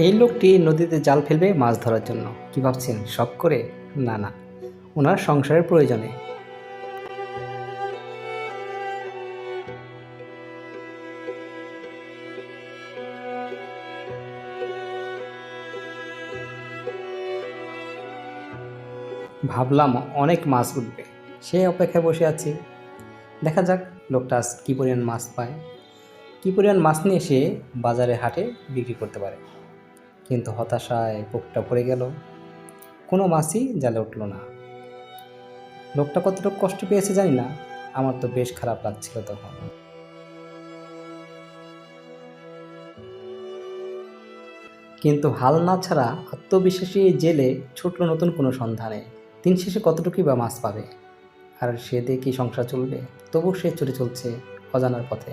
এই লোকটি নদীতে জাল ফেলবে মাছ ধরার জন্য। কি ভাবছেন, শখ করে? না না, ওনার সংসারের প্রয়োজনে। ভাবলাম অনেক মাছ উঠবে, সে অপেক্ষায় বসে আছি। দেখা যাক লোকটা আজ কী পরিমাণ মাছ পায়, কী পরিমাণ মাছ নিয়ে সে বাজারে হাটে বিক্রি করতে পারে। কিন্তু হতাশায় বুকটা ভরে গেল, কোনো মাছই জালে উঠল না। লোকটা কতটুকু কষ্ট পেয়েছে জানি না, আমার তো বেশ খারাপ লাগছিল তখন। কিন্তু হাল না ছাড়া আত্মবিশ্বাসী এই জেলে ছুটল নতুন কোনো সন্ধানে। দিন শেষে কতটুকুই বা মাছ পাবে, আর সে দিয়ে কি সংসার চলবে? তবু সে ছুটে চলছে অজানার পথে।